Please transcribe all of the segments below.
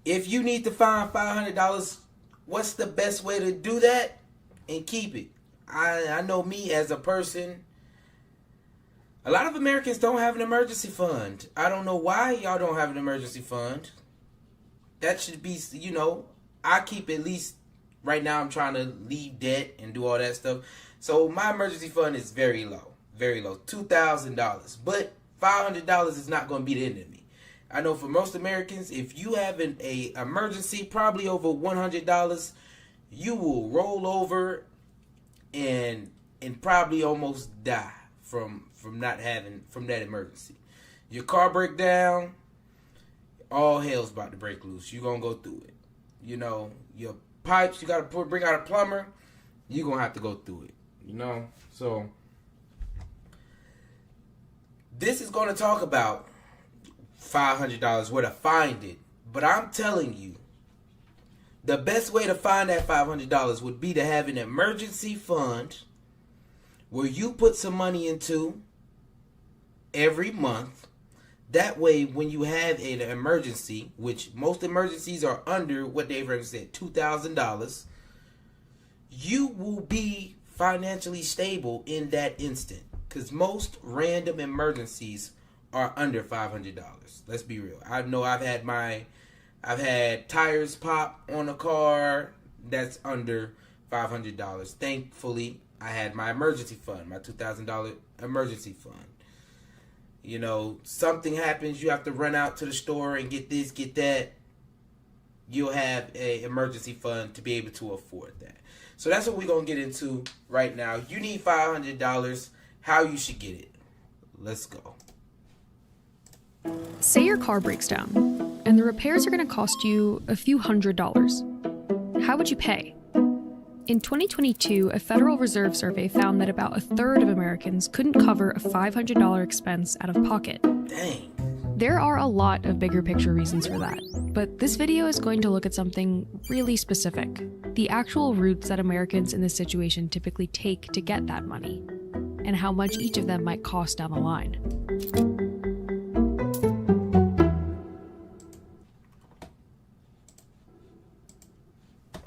If you need to find $500, what's the best way to do that and keep it? I know me as a person, a lot of Americans don't have an emergency fund. I don't know why y'all don't have an emergency fund. That should be, I keep at least, right now I'm trying to leave debt and do all that stuff. So my emergency fund is very low, $2,000. But $500 is not going to be the end of me. I know for most Americans, if you have an emergency, probably over $100, you will roll over and probably almost die from that emergency. Your car break down, all hell's about to break loose. You're gonna go through it. Your pipes, you gotta bring out a plumber, you're gonna have to go through it. So this is gonna talk about $500, where to find it. But I'm telling you, the best way to find that $500 would be to have an emergency fund where you put some money into every month. That way, when you have an emergency, which most emergencies are under what they've already said, $2,000, you will be financially stable in that instant. Because most random emergencies are under $500. Let's be real. I know I've had tires pop on a car that's under $500. Thankfully, I had my emergency fund, my $2,000 emergency fund. Something happens, you have to run out to the store and get this, get that. You'll have an emergency fund to be able to afford that. So that's what we're going to get into right now. You need $500, how you should get it. Let's go. Say your car breaks down, and the repairs are going to cost you a few $100s. How would you pay? In 2022, a Federal Reserve survey found that about a third of Americans couldn't cover a $500 expense out of pocket. Dang. There are a lot of bigger picture reasons for that, but this video is going to look at something really specific: the actual routes that Americans in this situation typically take to get that money, and how much each of them might cost down the line.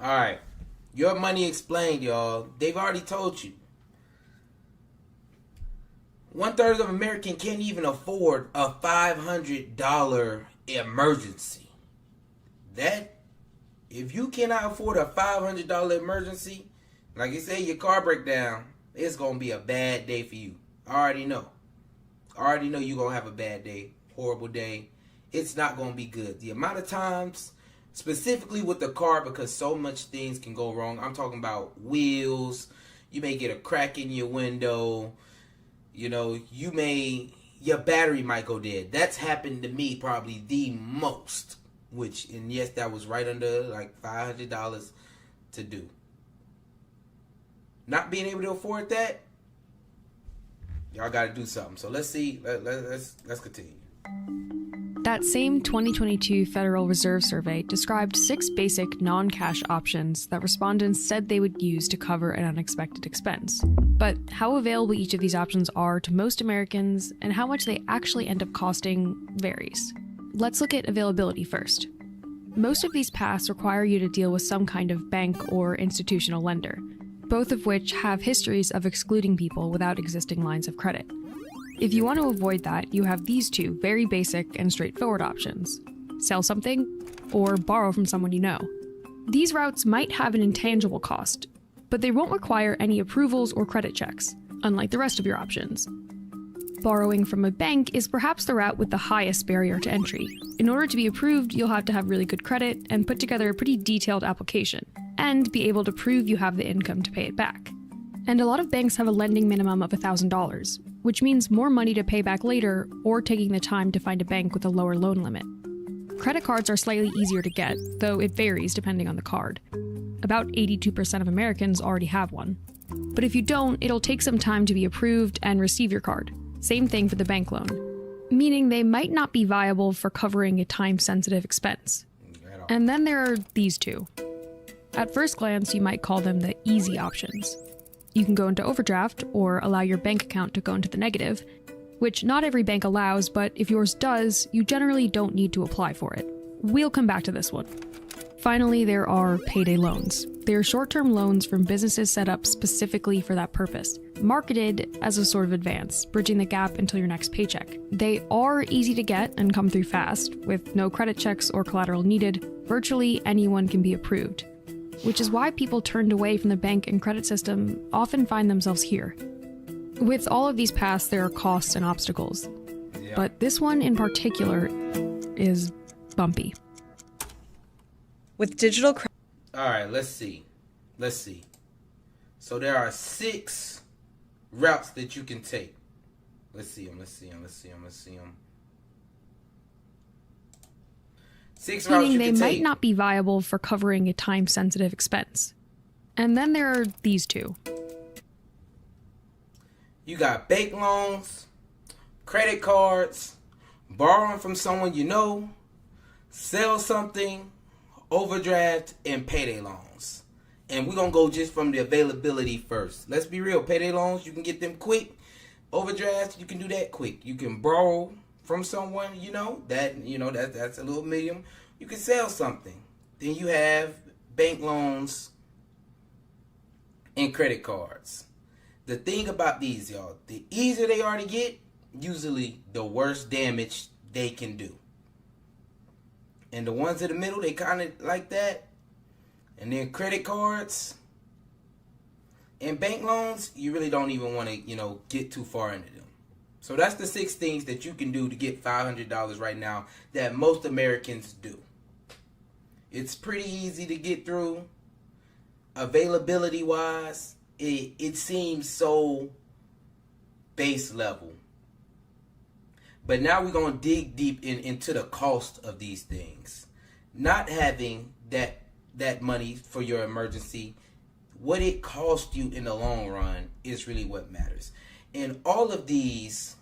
Alright, Your Money Explained, y'all. They've already told you. 1/3 of Americans can't even afford a $500 emergency. If you cannot afford a $500 emergency, like you say, your car break down, it's going to be a bad day for you. I already know. You're going to have a bad day, horrible day. It's not going to be good. The amount of times, specifically with the car, because so much things can go wrong. I'm talking about wheels. You may get a crack in your window. Your battery might go dead. That's happened to me probably the most. And yes, that was right under like $500 to do. Not being able to afford that, y'all got to do something. So let's see. Let's continue. That same 2022 Federal Reserve survey described 6 basic non-cash options that respondents said they would use to cover an unexpected expense. But how available each of these options are to most Americans and how much they actually end up costing varies. Let's look at availability first. Most of these paths require you to deal with some kind of bank or institutional lender, both of which have histories of excluding people without existing lines of credit. If you want to avoid that, you have these 2 very basic and straightforward options: sell something or borrow from someone you know. These routes might have an intangible cost, but they won't require any approvals or credit checks, unlike the rest of your options. Borrowing from a bank is perhaps the route with the highest barrier to entry. In order to be approved, you'll have to have really good credit and put together a pretty detailed application, and be able to prove you have the income to pay it back. And a lot of banks have a lending minimum of $1,000, which means more money to pay back later or taking the time to find a bank with a lower loan limit. Credit cards are slightly easier to get, though it varies depending on the card. About 82% of Americans already have one. But if you don't, it'll take some time to be approved and receive your card. Same thing for the bank loan, meaning they might not be viable for covering a time-sensitive expense. And then there are these 2. At first glance, you might call them the easy options. You can go into overdraft or allow your bank account to go into the negative, which not every bank allows, but if yours does, you generally don't need to apply for it. We'll come back to this one. Finally, there are payday loans. They're short-term loans from businesses set up specifically for that purpose, marketed as a sort of advance, bridging the gap until your next paycheck. They are easy to get and come through fast. With no credit checks or collateral needed, virtually anyone can be approved, which is why people turned away from the bank and credit system often find themselves here. With all of these paths, there are costs and obstacles, but this one in particular is bumpy. With digital all right, let's see. So there are 6 routes that you can take. Let's see them. 6 routes Meaning you they can might take. not be viable for covering a time-sensitive expense. And then there are these 2. You got bank loans, credit cards, borrowing from someone you know, sell something, overdraft, and payday loans. And we're going to go just from the availability first. Let's be real. Payday loans, you can get them quick. Overdraft, you can do that quick. You can borrow from someone, that's a little medium. You can sell something. Then you have bank loans and credit cards. The thing about these, y'all, the easier they are to get, usually the worse damage they can do. And the ones in the middle, they kind of like that. And then credit cards and bank loans, you really don't even want to, get too far into them. So that's the 6 things that you can do to get $500 right now that most Americans do. It's pretty easy to get through. Availability-wise, it seems so base level. But now we're going to dig deep into the cost of these things. Not having that money for your emergency, what it costs you in the long run is really what matters. And all of these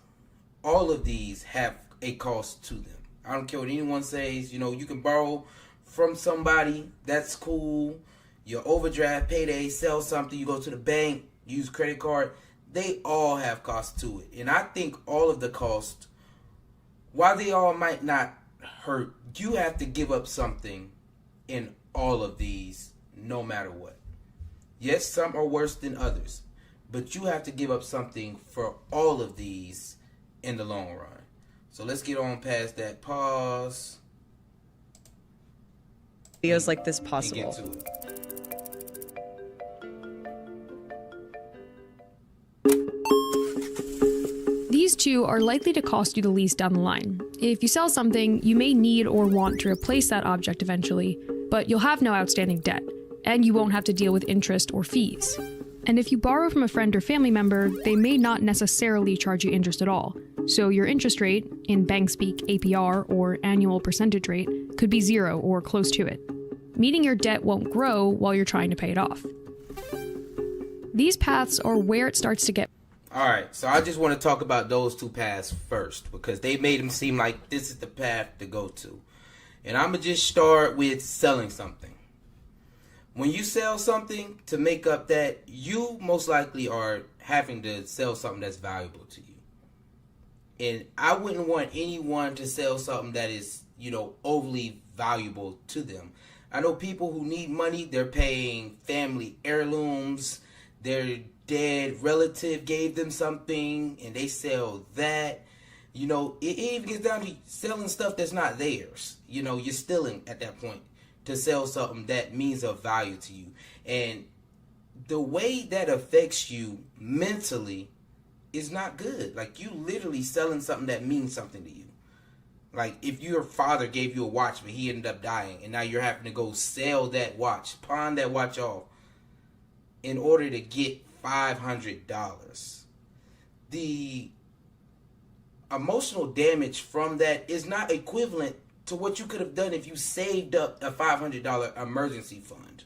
have a cost to them. I don't care what anyone says. You can borrow from somebody. That's cool. Your overdraft, payday, sell something. You go to the bank, use credit card. They all have costs to it. And I think all of the costs, while they all might not hurt, you have to give up something in all of these, no matter what. Yes, some are worse than others, but you have to give up something for all of these in the long run. So let's get on past that pause. videos like this possible. And get to it. These 2 are likely to cost you the least down the line. If you sell something, you may need or want to replace that object eventually, but you'll have no outstanding debt, and you won't have to deal with interest or fees. And if you borrow from a friend or family member, they may not necessarily charge you interest at all. So your interest rate, in bank speak APR or annual percentage rate, could be 0 or close to it, meaning your debt won't grow while you're trying to pay it off. These paths are where it starts to get. All right, so I just want to talk about those 2 paths first because they made them seem like this is the path to go to. And I'm going to just start with selling something. When you sell something to make up that, you most likely are having to sell something that's valuable to you. And I wouldn't want anyone to sell something that is, overly valuable to them. I know people who need money, they're paying family heirlooms, their dead relative gave them something and they sell that. It even gets down to selling stuff that's not theirs. You're stealing at that point to sell something that means of value to you. And the way that affects you mentally is not good. Like, you literally selling something that means something to you. Like, if your father gave you a watch but he ended up dying and now you're having to go sell that watch, pawn that watch off in order to get $500. The emotional damage from that is not equivalent to what you could have done if you saved up a $500 emergency fund.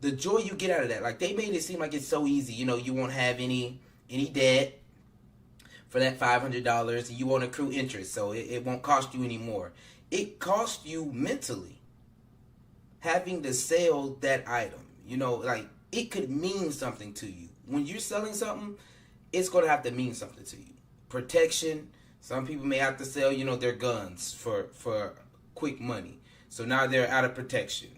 The joy you get out of that. Like, they made it seem like it's so easy. You won't have any debt for that $500 and you won't accrue interest, so it won't cost you any more. It costs you mentally having to sell that item. Like, it could mean something to you. When you're selling something, it's going to have to mean something to you. Protection, Some people may have to sell, their guns for quick money. So now they're out of protection.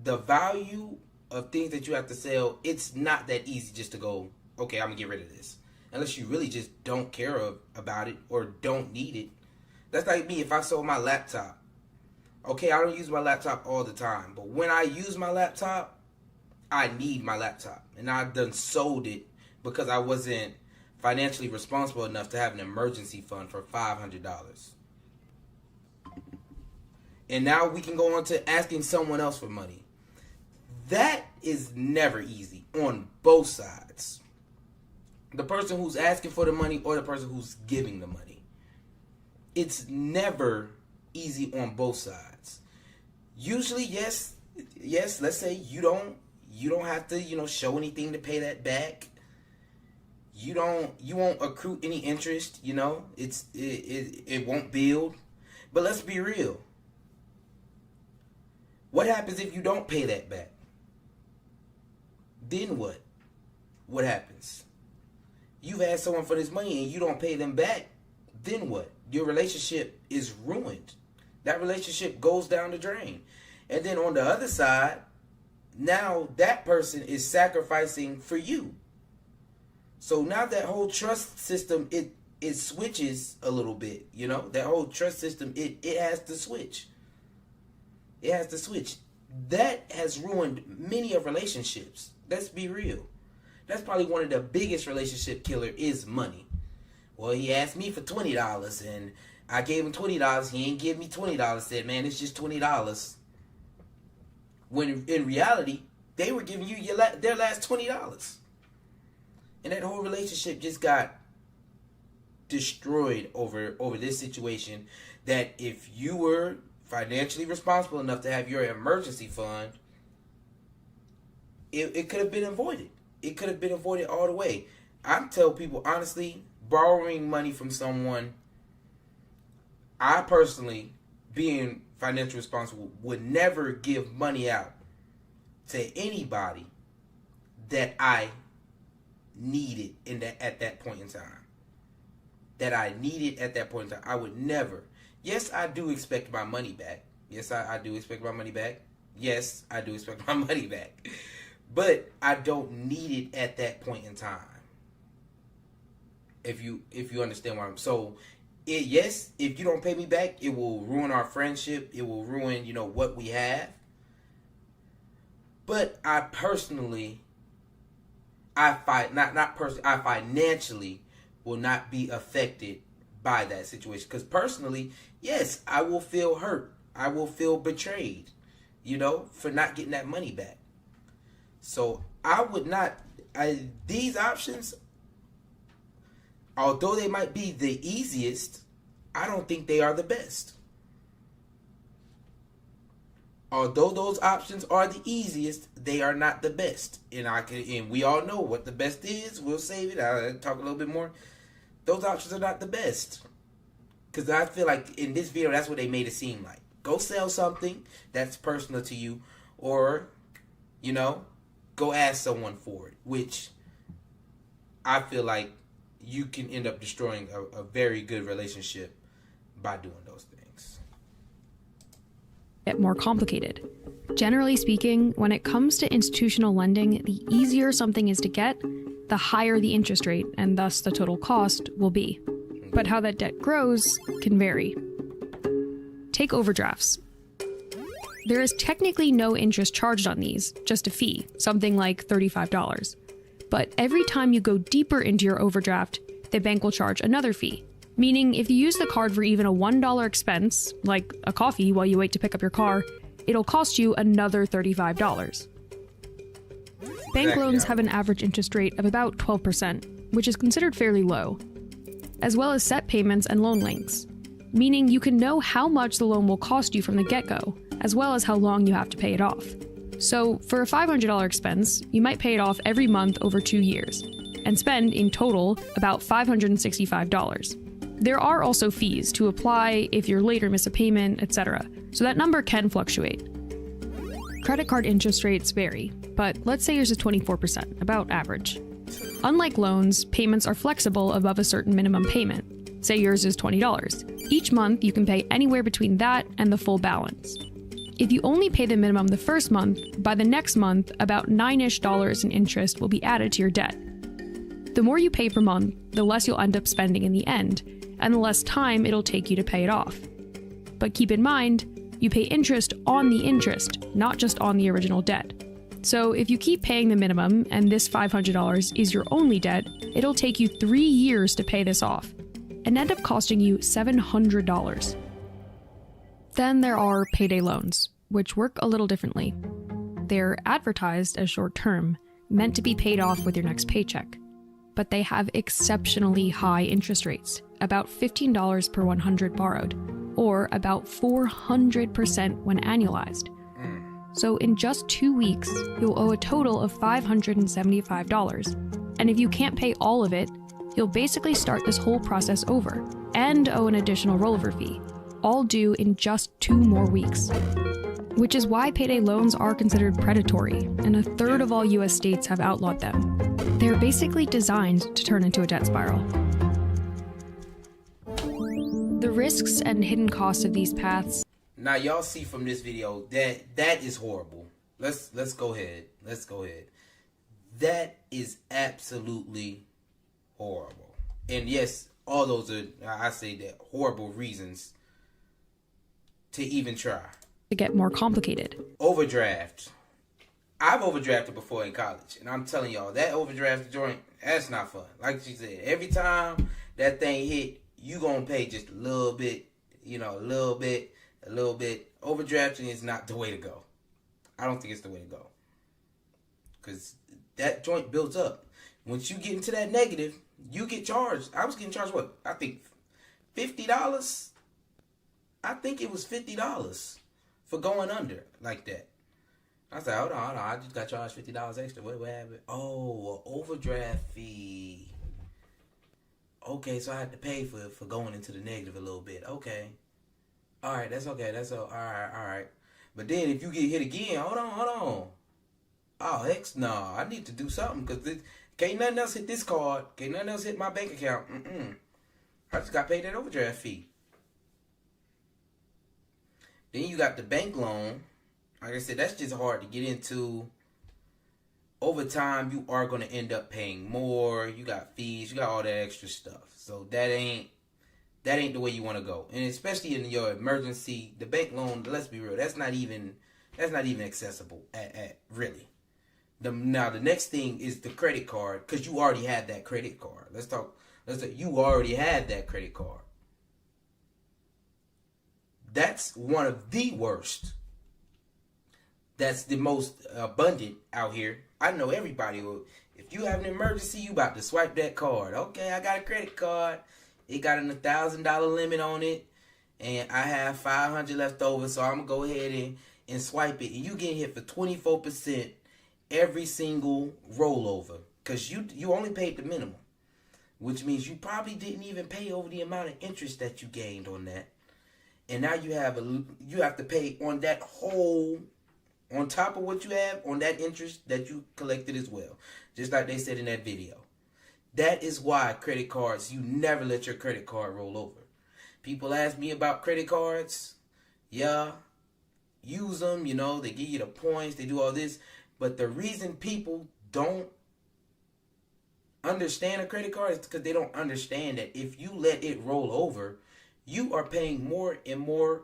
The value of things that you have to sell, it's not that easy just to go, okay, I'm going to get rid of this. Unless you really just don't care about it or don't need it. That's like me if I sold my laptop. Okay, I don't use my laptop all the time. But when I use my laptop, I need my laptop. And I've done sold it because I wasn't financially responsible enough to have an emergency fund for $500. And now we can go on to asking someone else for money. That is never easy on both sides. The person who's asking for the money or the person who's giving the money. It's never easy on both sides. Usually, yes, let's say you don't have to, show anything to pay that back. You won't accrue any interest, it won't build. But let's be real. What happens if you don't pay that back? Then what? What happens? You've asked someone for this money and you don't pay them back. Then what? Your relationship is ruined. That relationship goes down the drain. And then on the other side, now that person is sacrificing for you. So now that whole trust system, it switches a little bit, That whole trust system, it has to switch. It has to switch. That has ruined many of relationships. Let's be real. That's probably one of the biggest relationship killer is money. Well, he asked me for $20 and I gave him $20. He ain't give me $20. Said, man, it's just $20. When in reality, they were giving you their last $20. And that whole relationship just got destroyed over this situation that if you were financially responsible enough to have your emergency fund, it could have been avoided. It could have been avoided all the way. I tell people, honestly, borrowing money from someone, I personally, being financially responsible, would never give money out to anybody that I needed at that point in time. That I needed at that point in time. I would never. Yes, I do expect my money back. Yes, I do expect my money back. Yes, I do expect my money back. But I don't need it at that point in time. If you understand what I'm so, yes, if you don't pay me back, it will ruin our friendship. It will ruin, what we have. But I personally, I financially will not be affected by that situation. Because personally, yes, I will feel hurt. I will feel betrayed, for not getting that money back. So I would not, these options, although they might be the easiest, I don't think they are the best. Although those options are the easiest, they are not the best. And we all know what the best is. We'll save it. I'll talk a little bit more. Those options are not the best. Because I feel like in this video, that's what they made it seem like. Go sell something that's personal to you. Or, go ask someone for it. Which I feel like you can end up destroying a very good relationship by doing those things. Get more complicated. Generally speaking, when it comes to institutional lending, the easier something is to get, the higher the interest rate and thus the total cost will be. But how that debt grows can vary. Take overdrafts. There is technically no interest charged on these, just a fee, something like $35. But every time you go deeper into your overdraft, the bank will charge another fee. Meaning if you use the card for even a $1 expense, like a coffee while you wait to pick up your car, it'll cost you another $35. Bank loans have an average interest rate of about 12%, which is considered fairly low, as well as set payments and loan lengths, meaning you can know how much the loan will cost you from the get-go, as well as how long you have to pay it off. So for a $500 expense, you might pay it off every month over 2 years, and spend in total about $565. There are also fees to apply if you later miss a payment, etc., so that number can fluctuate. Credit card interest rates vary, but let's say yours is 24%, about average. Unlike loans, payments are flexible above a certain minimum payment, Say yours is $20. Each month, you can pay anywhere between that and the full balance. If you only pay the minimum the first month, by the next month, about $9-ish in interest will be added to your debt. The more you pay per month, the less you'll end up spending in the end, and the less time it'll take you to pay it off. But keep in mind, you pay interest on the interest, not just on the original debt. So if you keep paying the minimum and this $500 is your only debt, it'll take you 3 years to pay this off and end up costing you $700. Then there are payday loans, which work a little differently. They're advertised as short-term, meant to be paid off with your next paycheck. But they have exceptionally high interest rates, about $15 per 100 borrowed, or about 400% when annualized. So in just 2 weeks, you'll owe a total of $575. And if you can't pay all of it, you'll basically start this whole process over and owe an additional rollover fee, all due in just 2 more weeks. Which is why payday loans are considered predatory, and a third of all US states have outlawed them. They're basically designed to turn into a debt spiral. The risks and hidden costs of these paths. Now y'all see from this video that is horrible. Let's go ahead. Let's go ahead. That is absolutely horrible. And yes, all those are, I say that, horrible reasons to even try. To get more complicated. Overdraft. I've overdrafted before in college, and I'm telling y'all, that overdraft joint, that's not fun. Like she said, every time that thing hit, you gonna pay just a little bit, a little bit. Overdrafting is not the way to go. I don't think it's the way to go. Because that joint builds up. Once you get into that negative, you get charged. I was getting charged, what? I think $50? I think it was $50 for going under like that. I was like, hold on. I just got charged $50 extra. What happened? Oh, an overdraft fee. Okay, so I had to pay for going into the negative a little bit. Okay. All right, that's okay. All right. But then if you get hit again, hold on. Oh, heck no. I need to do something because can't nothing else hit this card. Can't nothing else hit my bank account. I just got paid that overdraft fee. Then you got the bank loan. Like I said, that's just hard to get into. Over time, you are going to end up paying more. You got fees. You got all that extra stuff. So that ain't the way you want to go. And especially in your emergency, the bank loan, let's be real, that's not even accessible at really. Now the next thing is the credit card, because you already had that credit card. You already had that credit card. That's one of the worst. That's the most abundant out here. I know everybody will. If you have an emergency, you about to swipe that card. Okay, I got a credit card. It got an $1,000 limit on it, and I have $500 left over, so I'm gonna go ahead and swipe it. And you getting hit for 24% every single rollover, because you only paid the minimum, which means you probably didn't even pay over the amount of interest that you gained on that, and now you have to pay on that whole. On top of what you have, on that interest that you collected as well. Just like they said in that video. That is why credit cards, you never let your credit card roll over. People ask me about credit cards. Yeah, use them, they give you the points, they do all this. But the reason people don't understand a credit card is because they don't understand that if you let it roll over, you are paying more and more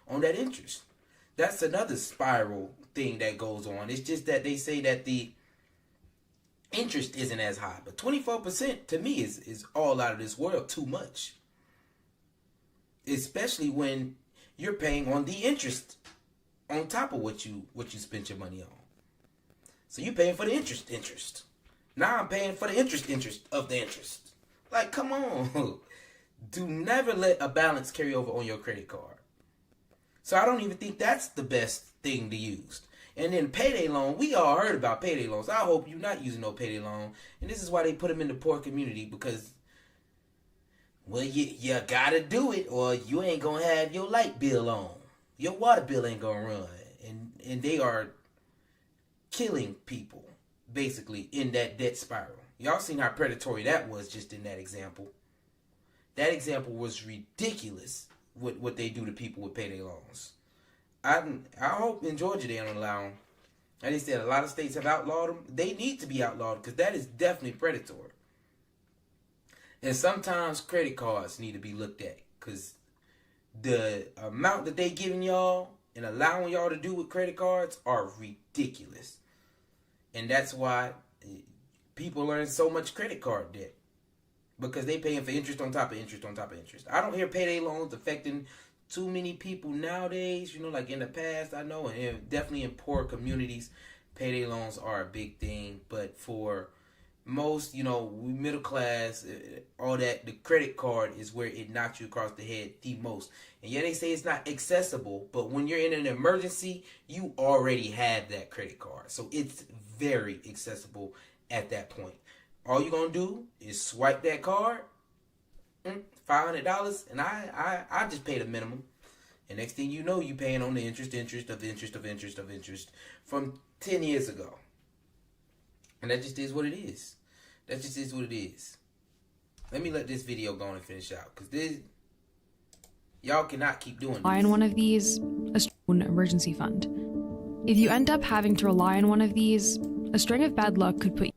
on that interest. That's another spiral thing that goes on. It's just that they say that the interest isn't as high. But 24% to me is all out of this world, too much. Especially when you're paying on the interest on top of what you spent your money on. So you're paying for the interest. Now I'm paying for the interest of the interest. Like, come on. Do never let a balance carry over on your credit card. So I don't even think that's the best thing to use. And then payday loan, we all heard about payday loans. I hope you're not using no payday loan. And this is why they put them in the poor community, because, well, you gotta do it or you ain't gonna have your light bill on. Your water bill ain't gonna run. And they are killing people, basically, in that debt spiral. Y'all seen how predatory that was just in that example. That example was ridiculous, what they do to people with payday loans. I hope in Georgia they don't allow them. Like they said, a lot of states have outlawed them. They need to be outlawed because that is definitely predatory. And sometimes credit cards need to be looked at because the amount that they giving y'all and allowing y'all to do with credit cards are ridiculous. And that's why people are in so much credit card debt. Because they paying for interest on top of interest on top of interest. I don't hear payday loans affecting too many people nowadays. You know, like in the past, I know, and definitely in poor communities, payday loans are a big thing. But for most, you know, middle class, all that, the credit card is where it knocks you across the head the most. And yeah, they say it's not accessible, but when you're in an emergency, you already have that credit card. So it's very accessible at that point. All you're going to do is swipe that card, $500, and I just paid a minimum. And next thing you know, you paying on the interest from 10 years ago. And that just is what it is. That just is what it is. Let me let this video go and finish out. Because this, y'all cannot keep doing this. Rely on one of these, a strong emergency fund. If you end up having to rely on one of these, a string of bad luck could put you.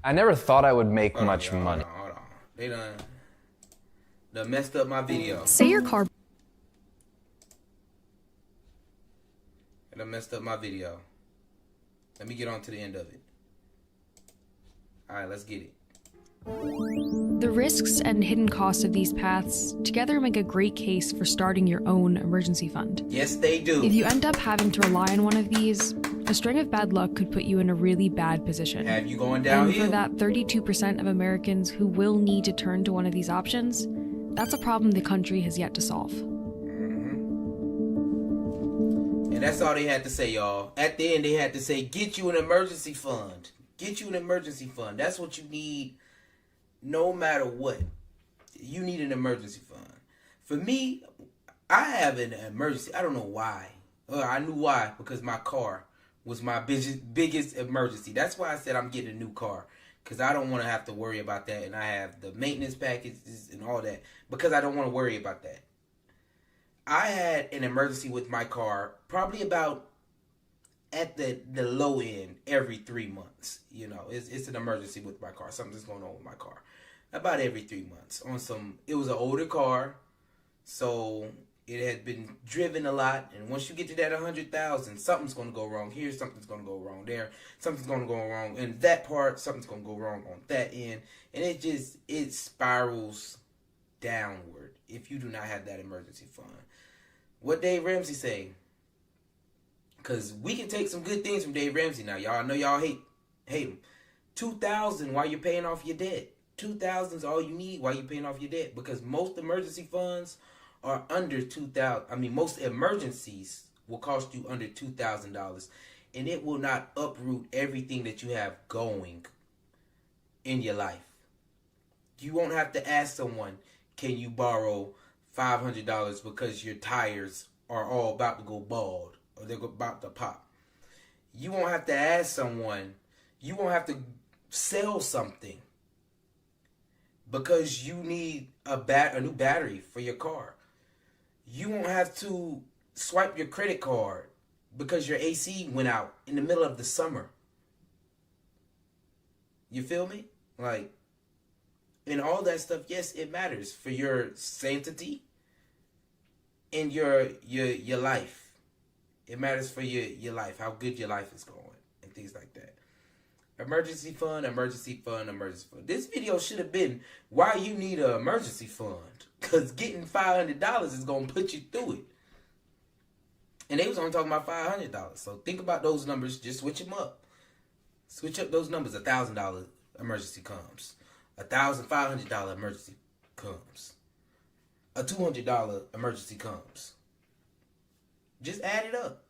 I never thought I would make much money. Hold on. They done messed up my video. Say your car. They done messed up my video. Let me get on to the end of it. Alright, let's get it. The risks and hidden costs of these paths together make a great case for starting your own emergency fund. Yes, they do. If you end up having to rely on one of these, a string of bad luck could put you in a really bad position. Have you going And downhill? for that 32% of Americans who will need to turn to one of these options, that's a problem the country has yet to solve. And that's all they had to say, y'all. At the end, they had to say, get you an emergency fund. Get you an emergency fund. That's what you need no matter what. You need an emergency fund. For me, I have an emergency. I don't know why. I knew why. Because my car was my biggest emergency. That's why I said I'm getting a new car. Because I don't want to have to worry about that. And I have the maintenance packages and all that. Because I don't want to worry about that. I had an emergency with my car probably about at the low end every 3 months. You know, it's an emergency with my car. Something's going on with my car. About every 3 months. It was an older car, so it had been driven a lot. And once you get to that 100,000, something's going to go wrong here. Something's going to go wrong there. Something's going to go wrong in that part. Something's going to go wrong on that end. And it spirals downward if you do not have that emergency fund. What Dave Ramsey say? Because we can take some good things from Dave Ramsey now. Y'all know y'all hate him. $2,000 while you're paying off your debt. $2,000 is all you need while you're paying off your debt. Because most emergency funds are under $2,000. I mean, most emergencies will cost you under $2,000. And it will not uproot everything that you have going in your life. You won't have to ask someone, can you borrow $500 because your tires are all about to go bald or they're about to pop. You won't have to ask someone. You won't have to sell something because you need a new battery for your car. You won't have to swipe your credit card because your AC went out in the middle of the summer. You feel me? Like, and all that stuff, yes, it matters for your sanctity and your life. It matters for your life, how good your life is going, and things like that. Emergency fund, emergency fund, emergency fund. This video should have been why you need an emergency fund. Because getting $500 is going to put you through it. And they was only talking about $500. So think about those numbers. Just switch them up. Switch up those numbers. $1,000 emergency comes. $1,500 emergency comes. A $200 emergency comes. Just add it up.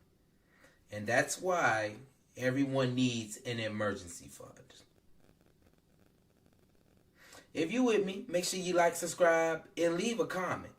And that's why everyone needs an emergency fund. If you with me, make sure you like, subscribe, and leave a comment.